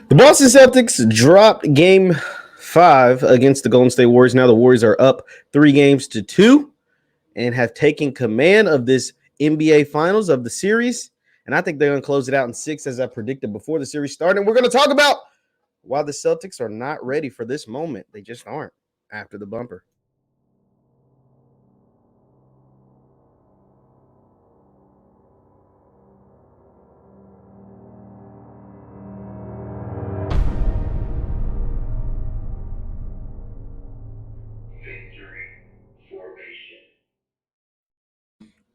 The Boston Celtics dropped game 5 against the Golden State Warriors. Now the Warriors are up 3-2 and have taken command of this NBA Finals of the series. And I think they're going to close it out in 6 as I predicted before the series started. And we're going to talk about why the Celtics are not ready for this moment. They just aren't after the bumper.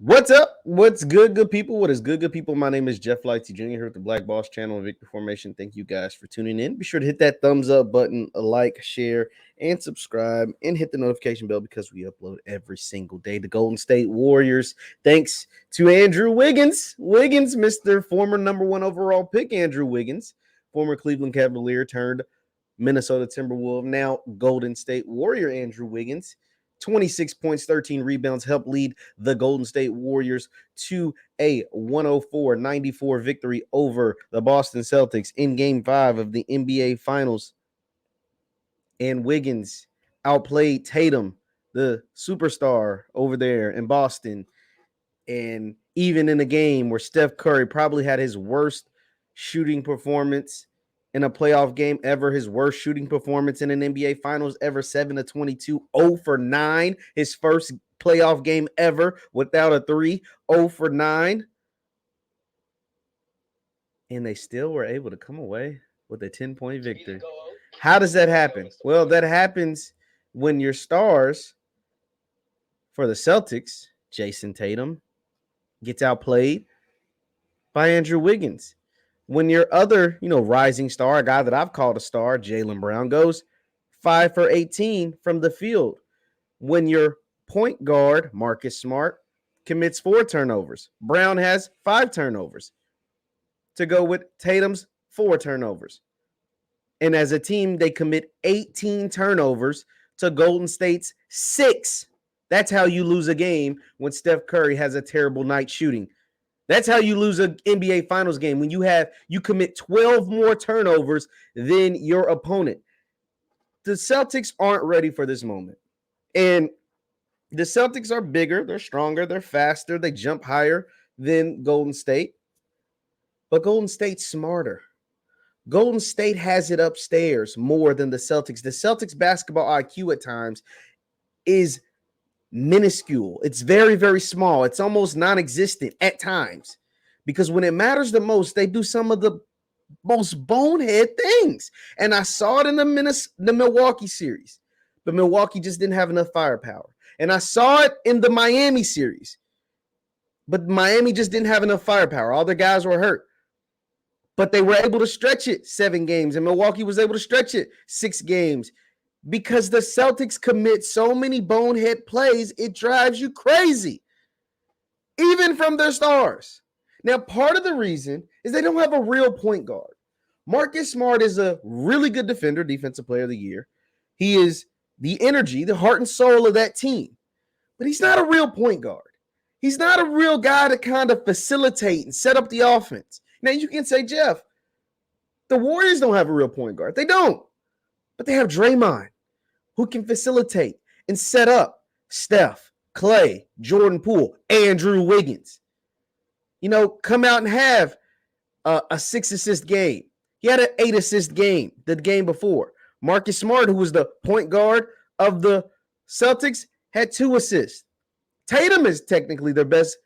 What's up? What's good people? What is good people? My name is JeffLightsYJr. Here at the Black Boss channel and Victory Formation. Thank you guys for tuning in. Be sure to hit that thumbs up button, a like, share, and subscribe, and hit the notification bell because we upload every single day. The Golden State Warriors, thanks to Andrew Wiggins. Mr. former number 1 overall pick, Andrew Wiggins, former Cleveland Cavalier turned Minnesota Timberwolves, now Golden State Warrior Andrew Wiggins. 26 points, 13 rebounds, helped lead the Golden State Warriors to a 104-94 victory over the Boston Celtics in Game 5 of the NBA Finals. And Wiggins outplayed Tatum, the superstar over there in Boston. And even in a game where Steph Curry probably had his worst shooting performance in a playoff game ever, his worst shooting performance in an NBA Finals ever, 7-22, 0 for 9, his first playoff game ever without a 3, 0 for 9. And they still were able to come away with a 10-point victory. How does that happen? Well, that happens when your stars for the Celtics, Jayson Tatum, gets outplayed by Andrew Wiggins. When your other, rising star, a guy that I've called a star, Jaylen Brown, goes 5 for 18 from the field. When your point guard, Marcus Smart, commits 4 turnovers. Brown has 5 turnovers to go with Tatum's 4 turnovers. And as a team, they commit 18 turnovers to Golden State's 6. That's how you lose a game when Steph Curry has a terrible night shooting. That's how you lose an NBA Finals game, when you commit 12 more turnovers than your opponent. The Celtics aren't ready for this moment. And the Celtics are bigger, they're stronger, they're faster, they jump higher than Golden State. But Golden State's smarter. Golden State has it upstairs more than the Celtics. The Celtics basketball IQ at times is minuscule. It's very, very small. It's almost non-existent at times, because when it matters the most, they do some of the most bonehead things. And I saw it in the Milwaukee series, but Milwaukee just didn't have enough firepower. And I saw it in the Miami series, but Miami just didn't have enough firepower. All their guys were hurt, but they were able to stretch it 7 games, and Milwaukee was able to stretch it 6 games. Because the Celtics commit so many bonehead plays, it drives you crazy, even from their stars. Now, part of the reason is they don't have a real point guard. Marcus Smart is a really good defender, defensive player of the year. He is the energy, the heart and soul of that team. But he's not a real point guard. He's not a real guy to kind of facilitate and set up the offense. Now, you can say, Jeff, the Warriors don't have a real point guard. They don't. But they have Draymond, who can facilitate and set up Steph, Clay, Jordan Poole, Andrew Wiggins. Come out and have a 6-assist game. He had an 8-assist game the game before. Marcus Smart, who was the point guard of the Celtics, had 2 assists. Tatum is technically their best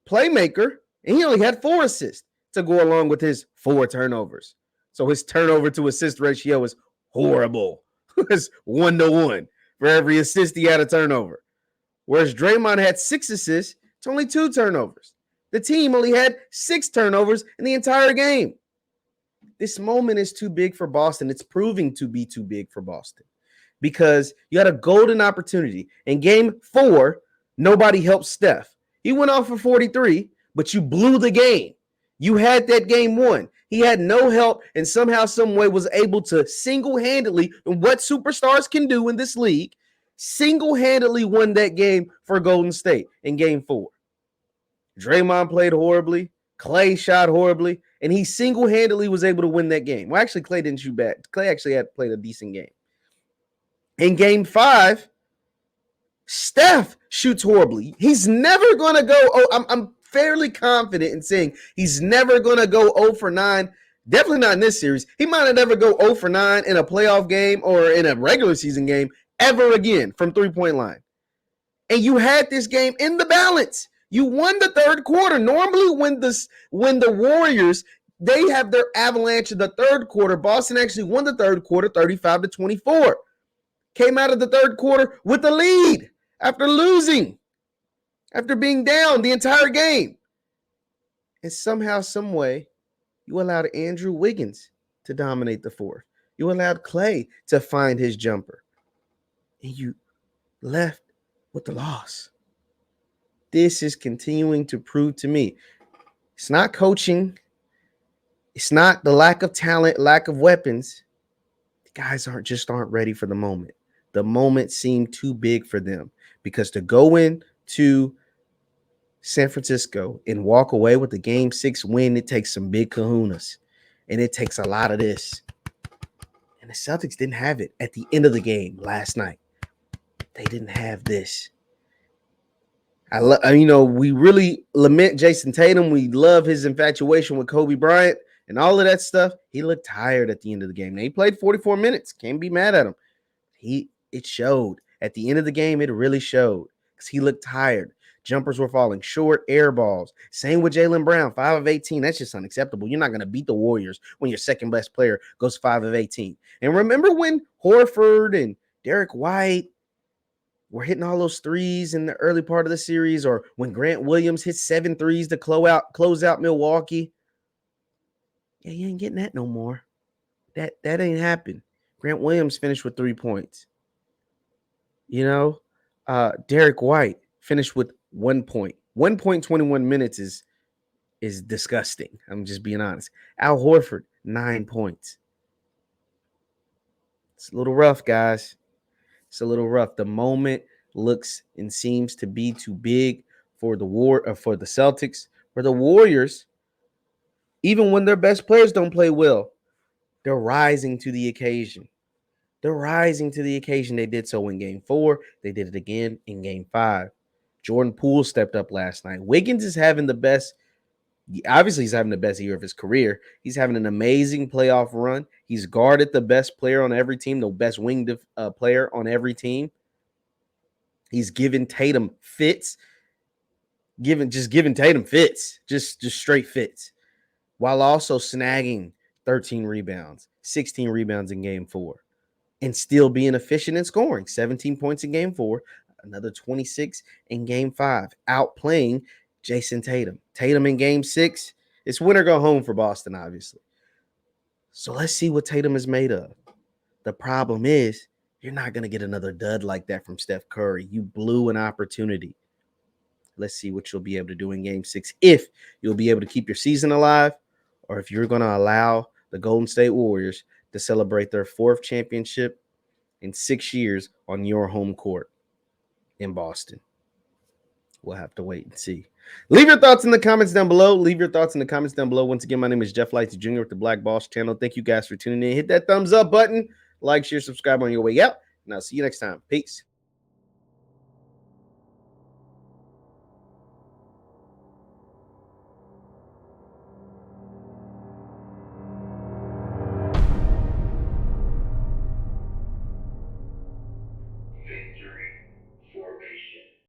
playmaker, and he only had 4 assists to go along with his 4 turnovers. So his turnover to assist ratio is horrible. It's 1-to-1. For every assist, he had a turnover. Whereas Draymond had 6 assists, it's only 2 turnovers. The team only had 6 turnovers in the entire game. This moment is too big for Boston. It's proving to be too big for Boston because you had a golden opportunity. In Game 4, nobody helped Steph. He went off for 43, but you blew the game. You had that game won. He had no help and somehow, some way was able to single-handedly, and what superstars can do in this league, single-handedly won that game for Golden State in Game 4. Draymond played horribly. Clay shot horribly. And he single-handedly was able to win that game. Well, actually, Clay didn't shoot bad. Clay actually had played a decent game. In game 5, Steph shoots horribly. He's never going to go. I'm fairly confident in saying he's never going to go 0 for 9. Definitely not in this series. He might not never go 0 for 9 in a playoff game or in a regular season game ever again from three-point line. And you had this game in the balance. You won the third quarter. Normally, when the Warriors, they have their avalanche in the third quarter, Boston actually won the third quarter 35-24. Came out of the third quarter with a lead after losing, after being down the entire game. And somehow, some way, you allowed Andrew Wiggins to dominate the fourth. You allowed Clay to find his jumper. And you left with the loss. This is continuing to prove to me it's not coaching. It's not the lack of talent, lack of weapons. The guys aren't ready for the moment. The moment seemed too big for them because to go into San Francisco and walk away with the Game 6 win, it takes some big kahunas, and it takes a lot of this. And the Celtics didn't have it at the end of the game last night. They didn't have this. We really lament Jayson Tatum. We love his infatuation with Kobe Bryant and all of that stuff. He looked tired at the end of the game. Now, he played 44 minutes. Can't be mad at him. It showed. At the end of the game, it really showed because he looked tired. Jumpers were falling short, air balls. Same with Jaylen Brown, 5 of 18. That's just unacceptable. You're not going to beat the Warriors when your second best player goes 5 of 18. And remember when Horford and Derek White were hitting all those threes in the early part of the series, or when Grant Williams hit 7 threes to close out Milwaukee? Yeah, you ain't getting that no more. That ain't happened. Grant Williams finished with 3 points. Derek White finished with 1 point. 1.21 minutes is disgusting. I'm just being honest. Al Horford, 9 points. It's a little rough, guys. It's a little rough. The moment looks and seems to be too big for the Celtics. For the Warriors, even when their best players don't play well, they're rising to the occasion. They're rising to the occasion. They did so in Game 4. They did it again in Game 5. Jordan Poole stepped up last night. Wiggins is having the best. Obviously, he's having the best year of his career. He's having an amazing playoff run. He's guarded the best player on every team, the best winged player on every team. He's given Tatum fits. Giving Tatum fits. Just straight fits. While also snagging 13 rebounds, 16 rebounds in Game 4. And still being efficient in scoring. 17 points in Game 4. Another 26 in Game 5. Outplaying Jayson Tatum. Tatum in Game 6. It's win or go home for Boston, obviously. So let's see what Tatum is made of. The problem is, you're not going to get another dud like that from Steph Curry. You blew an opportunity. Let's see what you'll be able to do in Game 6. If you'll be able to keep your season alive, or if you're going to allow the Golden State Warriors to celebrate their 4th championship in 6 years on your home court in Boston. We'll have to wait and see. Leave your thoughts in the comments down below. Once again, my name is JeffLightsYJr with the Black Boss channel. Thank you guys for tuning in. Hit that thumbs up button. Like, share, subscribe on your way out. And I'll see you next time. Peace.